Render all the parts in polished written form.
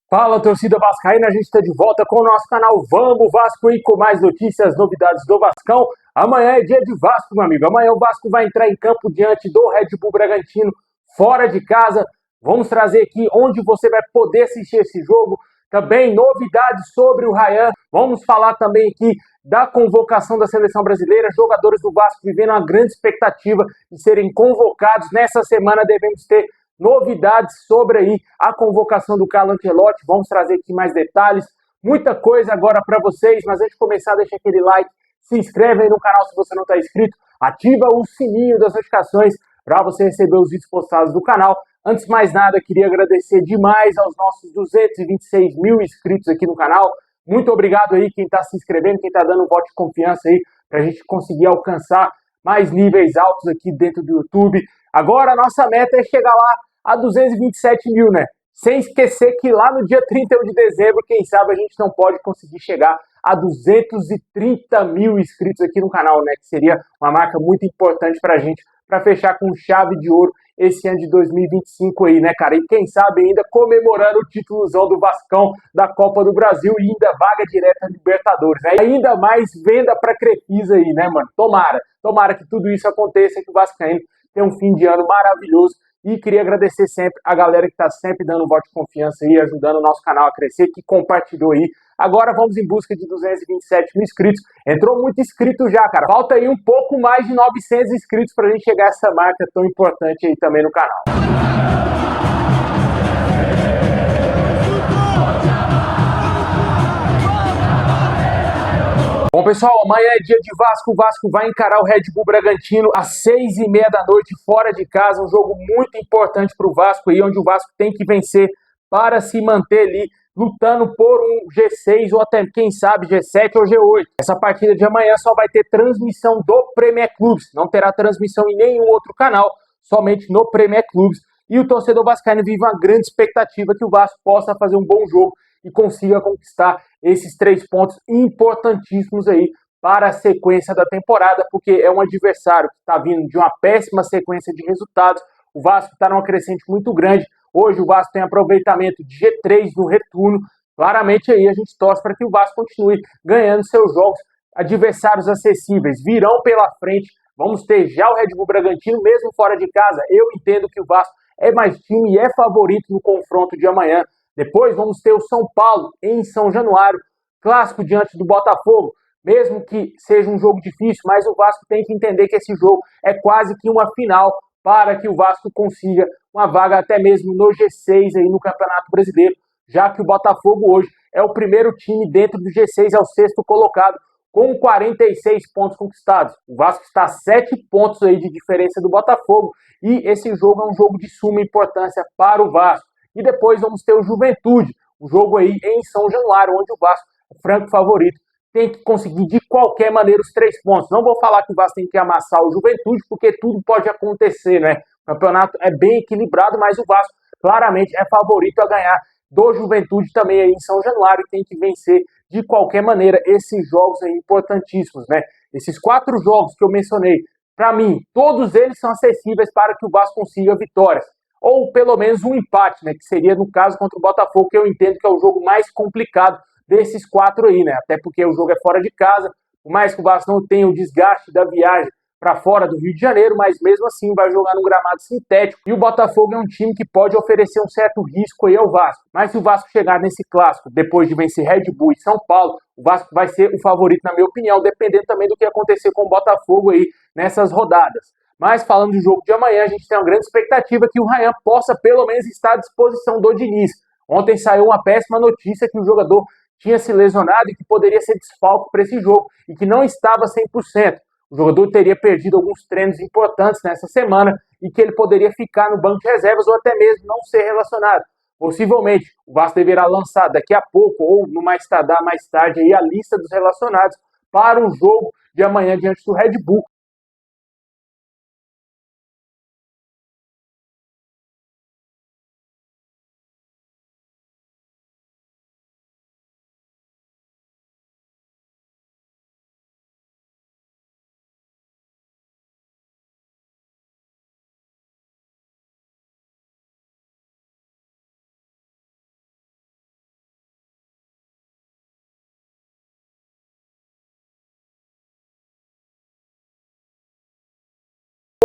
Fala, torcida vascaína, a gente está de volta com o nosso canal Vamos Vasco e com mais notícias, novidades do Vascão. Amanhã é dia de Vasco, meu amigo. Amanhã o Vasco vai entrar em campo diante do Red Bull Bragantino, fora de casa. Vamos trazer aqui onde você vai poder assistir esse jogo. Também novidades sobre o Ryan. Vamos falar também aqui da convocação da seleção brasileira. Jogadores do Vasco vivendo uma grande expectativa de serem convocados. Nessa semana devemos ter novidades sobre aí a convocação do Carlo Ancelotti. Vamos trazer aqui mais detalhes, muita coisa agora para vocês, mas antes de começar, deixa aquele like, se inscreve aí no canal se você não está inscrito, ativa o sininho das notificações para você receber os vídeos postados do canal. Antes de mais nada, queria agradecer demais aos nossos 226 mil inscritos aqui no canal. Muito obrigado aí quem está se inscrevendo, quem está dando um voto de confiança aí para a gente conseguir alcançar mais níveis altos aqui dentro do YouTube. Agora a nossa meta é chegar lá a 227 mil, né? Sem esquecer que lá no dia 31 de dezembro, quem sabe a gente não pode conseguir chegar a 230 mil inscritos aqui no canal, né? Que seria uma marca muito importante pra gente, para fechar com chave de ouro esse ano de 2025 aí, né, cara? E quem sabe ainda comemorando o títulozão do Vascão da Copa do Brasil e ainda vaga direta a Libertadores, né? E ainda mais venda pra Crefisa aí, né, mano? Tomara que tudo isso aconteça, que o Vascaíno tenha um fim de ano maravilhoso. E queria agradecer sempre a galera que está sempre dando um voto de confiança aí, ajudando o nosso canal a crescer, que compartilhou aí. Agora vamos em busca de 227 mil inscritos. Entrou muito inscrito já, cara. Falta aí um pouco mais de 900 inscritos para a gente chegar a essa marca tão importante aí também no canal. Bom, pessoal, amanhã é dia de Vasco. O Vasco vai encarar o Red Bull Bragantino às 6h30 da noite, fora de casa. Um jogo muito importante para o Vasco aí, onde o Vasco tem que vencer para se manter ali, lutando por um G6 ou até, quem sabe, G7 ou G8. Essa partida de amanhã só vai ter transmissão do Premier Clubes. Não terá transmissão em nenhum outro canal, somente no Premier Clubes. E o torcedor vascaíno vive uma grande expectativa que o Vasco possa fazer um bom jogo e consiga conquistar esses 3 pontos importantíssimos aí para a sequência da temporada, porque é um adversário que está vindo de uma péssima sequência de resultados. O Vasco está numa crescente muito grande. Hoje o Vasco tem aproveitamento de G3 no retorno. Claramente aí a gente torce para que o Vasco continue ganhando seus jogos. Adversários acessíveis virão pela frente. Vamos ter já o Red Bull Bragantino, mesmo fora de casa. Eu entendo que o Vasco é mais time e é favorito no confronto de amanhã. Depois vamos ter o São Paulo em São Januário, clássico diante do Botafogo. Mesmo que seja um jogo difícil, mas o Vasco tem que entender que esse jogo é quase que uma final para que o Vasco consiga uma vaga até mesmo no G6 aí no Campeonato Brasileiro, já que o Botafogo hoje é o primeiro time dentro do G6, é o 6º colocado, com 46 pontos conquistados. O Vasco está a 7 pontos aí de diferença do Botafogo e esse jogo é um jogo de suma importância para o Vasco. E depois vamos ter o Juventude, o jogo aí em São Januário, onde o Vasco, o franco favorito, tem que conseguir de qualquer maneira os 3 pontos. Não vou falar que o Vasco tem que amassar o Juventude, porque tudo pode acontecer, né? O campeonato é bem equilibrado, mas o Vasco claramente é favorito a ganhar do Juventude também aí em São Januário e tem que vencer de qualquer maneira esses jogos aí importantíssimos, né? Esses 4 jogos que eu mencionei, para mim, todos eles são acessíveis para que o Vasco consiga vitórias. Ou pelo menos um empate, né? Que seria no caso contra o Botafogo, que eu entendo que é o jogo mais complicado desses 4 aí, né? Até porque o jogo é fora de casa, por mais que o Vasco não tenha o desgaste da viagem para fora do Rio de Janeiro, mas mesmo assim vai jogar num gramado sintético. E o Botafogo é um time que pode oferecer um certo risco aí ao Vasco. Mas se o Vasco chegar nesse clássico, depois de vencer Red Bull e São Paulo, o Vasco vai ser o favorito, na minha opinião, dependendo também do que acontecer com o Botafogo aí nessas rodadas. Mas falando do jogo de amanhã, a gente tem uma grande expectativa que o Ryan possa pelo menos estar à disposição do Diniz. Ontem saiu uma péssima notícia que o jogador tinha se lesionado e que poderia ser desfalque para esse jogo e que não estava 100%. O jogador teria perdido alguns treinos importantes nessa semana e que ele poderia ficar no banco de reservas ou até mesmo não ser relacionado. Possivelmente, o Vasco deverá lançar daqui a pouco ou no mais tarde aí, a lista dos relacionados para o jogo de amanhã diante do Red Bull.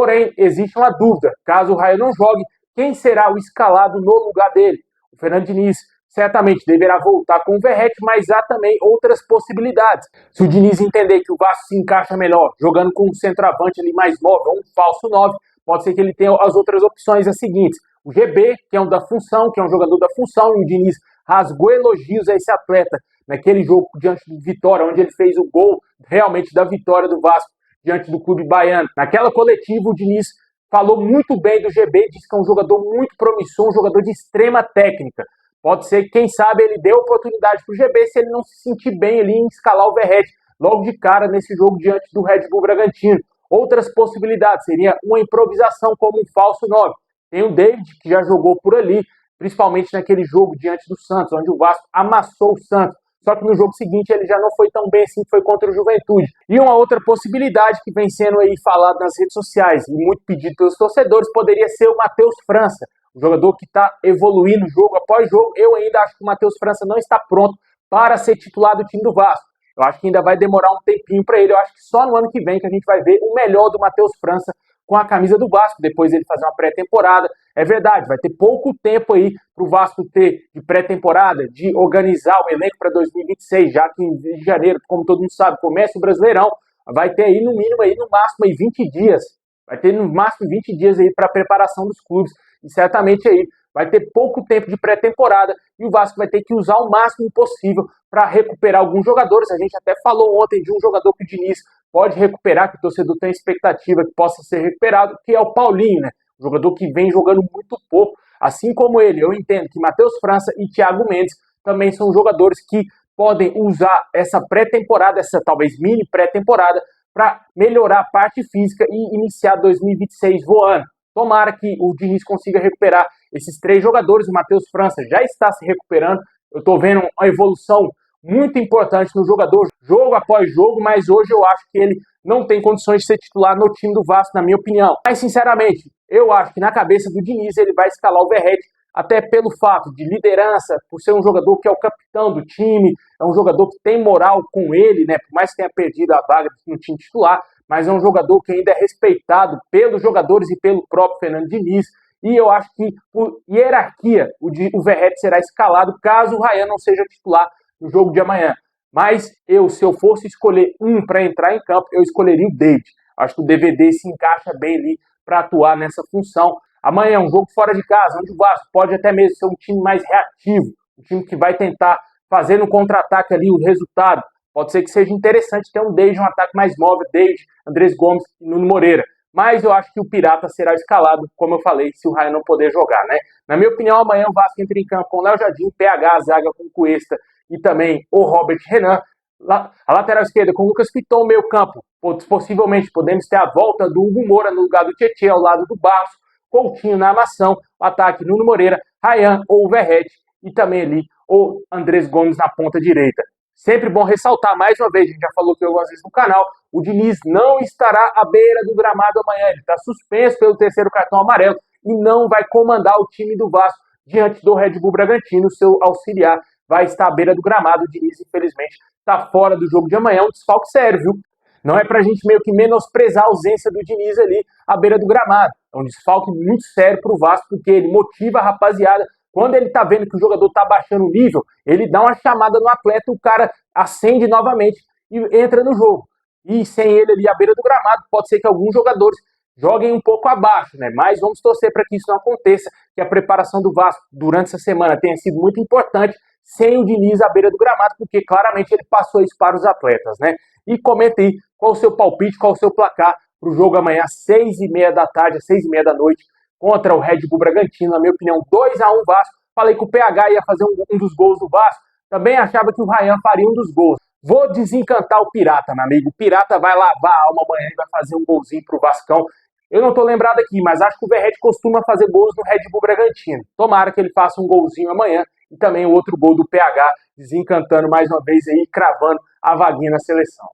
Porém, existe uma dúvida, caso o Ryan não jogue, quem será o escalado no lugar dele? O Fernando Diniz certamente deverá voltar com o Verratti, mas há também outras possibilidades. Se o Diniz entender que o Vasco se encaixa melhor, jogando com um centroavante ali mais móvel, um falso 9, pode ser que ele tenha as outras opções as seguintes. O GB, que é um da função, que é um jogador da função, e o Diniz rasgou elogios a esse atleta naquele jogo diante do Vitória, onde ele fez o gol realmente da vitória do Vasco diante do clube baiano. Naquela coletiva, o Diniz falou muito bem do GB, disse que é um jogador muito promissor, um jogador de extrema técnica. Pode ser que, quem sabe, ele dê oportunidade para o GB se ele não se sentir bem ali em escalar o Verratti logo de cara nesse jogo diante do Red Bull Bragantino. Outras possibilidades seria uma improvisação como um falso 9. Tem o David, que já jogou por ali, principalmente naquele jogo diante do Santos, onde o Vasco amassou o Santos. Só que no jogo seguinte ele já não foi tão bem assim, foi contra o Juventude. E uma outra possibilidade que vem sendo aí falado nas redes sociais e muito pedido pelos torcedores poderia ser o Matheus França, um jogador que está evoluindo jogo após jogo. Eu ainda acho que o Matheus França não está pronto para ser titular do time do Vasco. Eu acho que ainda vai demorar um tempinho para ele. Eu acho que só no ano que vem que a gente vai ver o melhor do Matheus França com a camisa do Vasco, depois ele fazer uma pré-temporada. É verdade, vai ter pouco tempo aí para o Vasco ter de pré-temporada, de organizar o elenco para 2026, já que em janeiro, como todo mundo sabe, começa o Brasileirão, vai ter aí no mínimo, aí no máximo, aí 20 dias. Vai ter no máximo 20 dias aí para a preparação dos clubes. E certamente aí vai ter pouco tempo de pré-temporada e o Vasco vai ter que usar o máximo possível para recuperar alguns jogadores. A gente até falou ontem de um jogador que o Diniz pode recuperar, que o torcedor tem expectativa que possa ser recuperado, que é o Paulinho, né? Um jogador que vem jogando muito pouco. Assim como ele, eu entendo que Matheus França e Thiago Mendes também são jogadores que podem usar essa pré-temporada, essa talvez mini pré-temporada, para melhorar a parte física e iniciar 2026 voando. Tomara que o Diniz consiga recuperar esses 3 jogadores. O Matheus França já está se recuperando. Eu estou vendo uma evolução muito importante no jogador, jogo após jogo, mas hoje eu acho que ele não tem condições de ser titular no time do Vasco, na minha opinião. Mas, sinceramente, eu acho que na cabeça do Diniz ele vai escalar o Verratti, até pelo fato de liderança, por ser um jogador que é o capitão do time, é um jogador que tem moral com ele, né? Por mais que tenha perdido a vaga no time titular, mas é um jogador que ainda é respeitado pelos jogadores e pelo próprio Fernando Diniz. E eu acho que, por hierarquia, o Verratti será escalado caso o Ryan não seja titular no jogo de amanhã. Mas se eu fosse escolher um para entrar em campo, eu escolheria o David. Acho que o DVD se encaixa bem ali para atuar nessa função. Amanhã é um jogo fora de casa, onde o Vasco pode até mesmo ser um time mais reativo, um time que vai tentar fazer no contra-ataque ali o resultado. Pode ser que seja interessante ter um David, um ataque mais móvel, David, Andrés Gomes e Nuno Moreira. Mas eu acho que o Pirata será escalado, como eu falei, se o Ryan não poder jogar, né? Na minha opinião, amanhã o Vasco entra em campo com o Léo Jardim, PH, a zaga com o Cuesta e também o Robert Renan. A lateral esquerda com o Lucas Piton, meio campo. Possivelmente podemos ter a volta do Hugo Moura no lugar do Tietchan, ao lado do Barros, Coutinho na armação, o ataque Nuno Moreira, Ryan ou Verratti e também ali o Andrés Gomes na ponta direita. Sempre bom ressaltar, mais uma vez, a gente já falou aqui algumas vezes no canal, o Diniz não estará à beira do gramado amanhã, ele está suspenso pelo 3º cartão amarelo e não vai comandar o time do Vasco diante do Red Bull Bragantino. Seu auxiliar vai estar à beira do gramado. O Diniz, infelizmente, está fora do jogo de amanhã, um desfalque sério, viu? Não é pra gente meio que menosprezar a ausência do Diniz ali à beira do gramado. É um desfalque muito sério pro Vasco, porque ele motiva a rapaziada. Quando ele tá vendo que o jogador tá baixando o nível, ele dá uma chamada no atleta, o cara acende novamente e entra no jogo. E sem ele ali à beira do gramado, pode ser que alguns jogadores joguem um pouco abaixo, né? Mas vamos torcer para que isso não aconteça, que a preparação do Vasco durante essa semana tenha sido muito importante, sem o Diniz à beira do gramado, porque claramente ele passou isso para os atletas, né? E comenta aí qual o seu palpite, qual o seu placar para o jogo amanhã às 6h30 da tarde, às 6h30 da noite, contra o Red Bull Bragantino. Na minha opinião, 2-1 Vasco. Falei que o PH ia fazer um dos gols do Vasco. Também achava que o Ryan faria um dos gols. Vou desencantar o Pirata, meu amigo. O Pirata vai lavar a alma amanhã e vai fazer um golzinho pro Vascão. Eu não tô lembrado aqui, mas acho que o Verratti costuma fazer gols no Red Bull Bragantino. Tomara que ele faça um golzinho amanhã. E também o outro gol do PH, desencantando mais uma vez aí, cravando a vaguinha na seleção.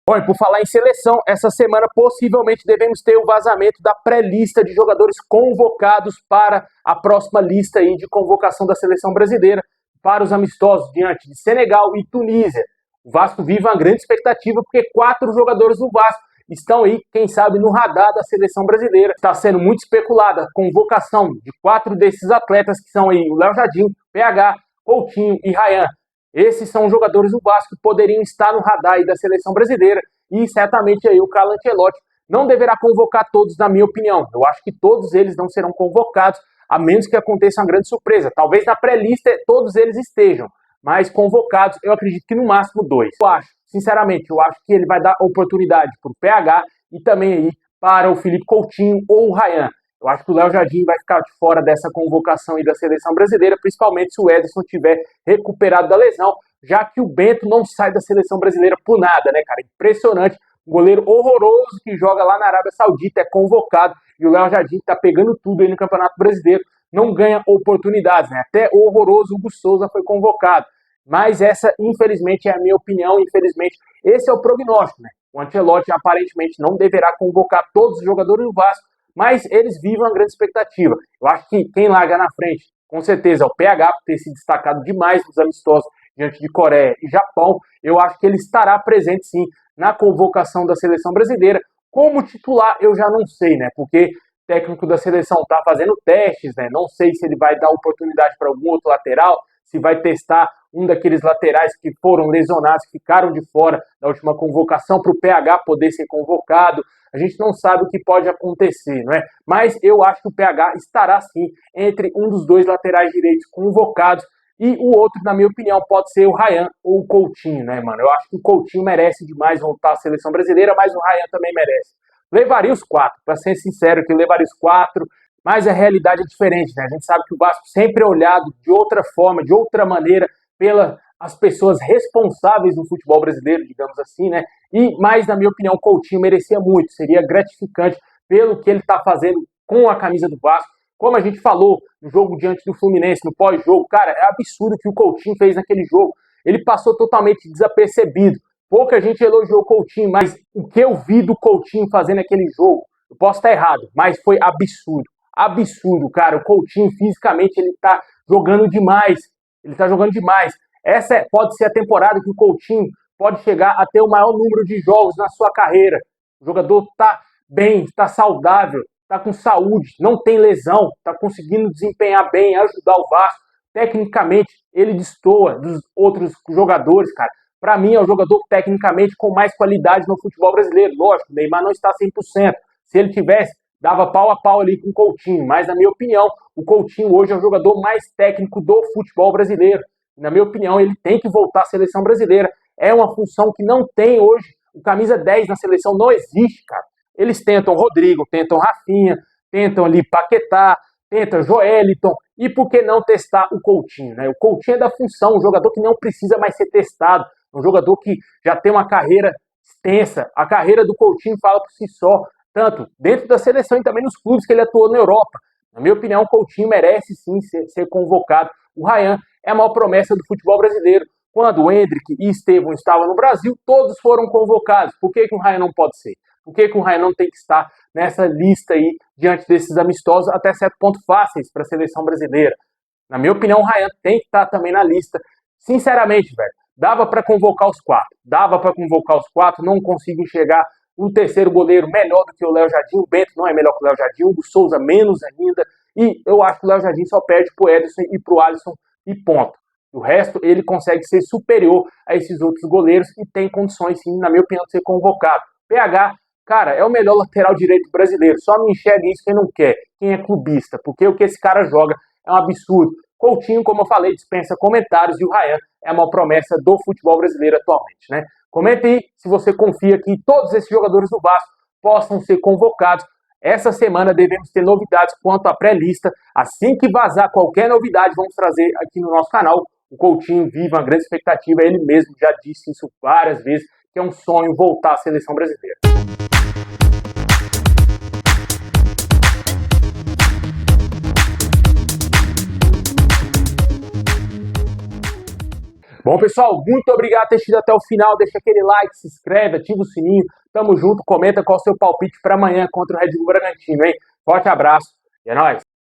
Bom, e por falar em seleção, essa semana possivelmente devemos ter o vazamento da pré-lista de jogadores convocados para a próxima lista aí de convocação da seleção brasileira. para os amistosos diante de Senegal e Tunísia. O Vasco vive uma grande expectativa porque 4 jogadores do Vasco estão aí, quem sabe, no radar da seleção brasileira. Está sendo muito especulada a convocação de 4 desses atletas, que são aí o Léo Jardim, PH, Coutinho e Ryan. Esses são jogadores do Vasco que poderiam estar no radar aí da seleção brasileira e certamente aí o Carlo Ancelotti não deverá convocar todos, na minha opinião. Eu acho que todos eles não serão convocados, a menos que aconteça uma grande surpresa. Talvez na pré-lista todos eles estejam, mas convocados eu acredito que no máximo 2. Eu acho, sinceramente, que ele vai dar oportunidade para o PH e também aí para o Felipe Coutinho ou o Ryan. Eu acho que o Léo Jardim vai ficar de fora dessa convocação aí da seleção brasileira, principalmente se o Ederson tiver recuperado da lesão, já que o Bento não sai da seleção brasileira por nada, né, cara? Impressionante. Um goleiro horroroso que joga lá na Arábia Saudita é convocado e o Léo Jardim tá pegando tudo aí no Campeonato Brasileiro, não ganha oportunidades, né? Até o horroroso Hugo Souza foi convocado. Mas essa, infelizmente, é a minha opinião, infelizmente, esse é o prognóstico, né? O Ancelotti aparentemente não deverá convocar todos os jogadores do Vasco, mas eles vivem uma grande expectativa. Eu acho que quem larga na frente, com certeza, é o PH, por ter se destacado demais nos amistosos diante de Coreia e Japão. Eu acho que ele estará presente, sim, na convocação da seleção brasileira. Como titular, eu já não sei, né? Porque o técnico da seleção está fazendo testes, né? Não sei se ele vai dar oportunidade para algum outro lateral, se vai testar um daqueles laterais que foram lesionados, que ficaram de fora da última convocação, para o PH poder ser convocado. A gente não sabe o que pode acontecer, não é? Mas eu acho que o PH estará, sim, entre um dos 2 laterais direitos convocados. E o outro, na minha opinião, pode ser o Ryan ou o Coutinho, né, mano? Eu acho que o Coutinho merece demais voltar à seleção brasileira, mas o Ryan também merece. Levaria os 4, para ser sincero, que eu levaria os 4, mas a realidade é diferente, né? A gente sabe que o Vasco sempre é olhado de outra forma, de outra maneira, pelas pessoas responsáveis no futebol brasileiro, digamos assim, né? Mas, na minha opinião, o Coutinho merecia muito, seria gratificante pelo que ele está fazendo com a camisa do Vasco. Como a gente falou no jogo diante do Fluminense, no pós-jogo, cara, é absurdo o que o Coutinho fez naquele jogo. Ele passou totalmente desapercebido. Pouca gente elogiou o Coutinho, mas o que eu vi do Coutinho fazendo aquele jogo, eu posso estar errado, mas foi absurdo. Absurdo, cara. O Coutinho, fisicamente, ele tá jogando demais. Ele tá jogando demais. Essa pode ser a temporada que o Coutinho pode chegar a ter o maior número de jogos na sua carreira. O jogador tá bem, tá saudável, tá com saúde, não tem lesão, tá conseguindo desempenhar bem, ajudar o Vasco. Tecnicamente, ele destoa dos outros jogadores, cara. Para mim, é o jogador tecnicamente com mais qualidade no futebol brasileiro. Lógico, o Neymar não está 100%. Se ele tivesse, dava pau a pau ali com o Coutinho. Mas, na minha opinião, o Coutinho hoje é o jogador mais técnico do futebol brasileiro. Na minha opinião, ele tem que voltar à seleção brasileira. É uma função que não tem hoje. O camisa 10 na seleção não existe, cara. Eles tentam Rodrigo, tentam Rafinha, tentam ali Paquetá, tentam Joeliton, e por que não testar o Coutinho, né? O Coutinho é da função, um jogador que não precisa mais ser testado, um jogador que já tem uma carreira extensa. A carreira do Coutinho fala por si só, tanto dentro da seleção e também nos clubes que ele atuou na Europa. Na minha opinião, o Coutinho merece sim ser convocado. O Ryan é a maior promessa do futebol brasileiro. Quando o Endrick e Estevão estavam no Brasil, todos foram convocados. Por que o Ryan não pode ser? Por que o Ryan não tem que estar nessa lista aí, diante desses amistosos, até certo ponto fáceis para a seleção brasileira? Na minha opinião, o Ryan tem que estar também na lista. Sinceramente, velho, dava para convocar os 4. Dava para convocar os 4, não consigo enxergar um terceiro goleiro melhor do que o Léo Jardim. O Bento não é melhor que o Léo Jardim, o Souza menos ainda. E eu acho que o Léo Jardim só perde pro Ederson e pro Alisson e ponto. O resto, ele consegue ser superior a esses outros goleiros e tem condições, sim, na minha opinião, de ser convocado. PH, cara, é o melhor lateral direito brasileiro. Só não enxerga isso quem não quer, quem é clubista, porque o que esse cara joga é um absurdo. Coutinho, como eu falei, dispensa comentários, e o Ryan é uma promessa do futebol brasileiro atualmente, né? Comenta aí se você confia que todos esses jogadores do Vasco possam ser convocados. Essa semana devemos ter novidades quanto à pré-lista. Assim que vazar qualquer novidade, vamos trazer aqui no nosso canal. O Coutinho vive uma grande expectativa, ele mesmo já disse isso várias vezes, que é um sonho voltar à seleção brasileira. Bom, pessoal, muito obrigado por ter assistido até o final. Deixa aquele like, se inscreve, ativa o sininho. Tamo junto, comenta qual é o seu palpite para amanhã contra o Red Bull Bragantino, hein? Forte abraço e é nóis!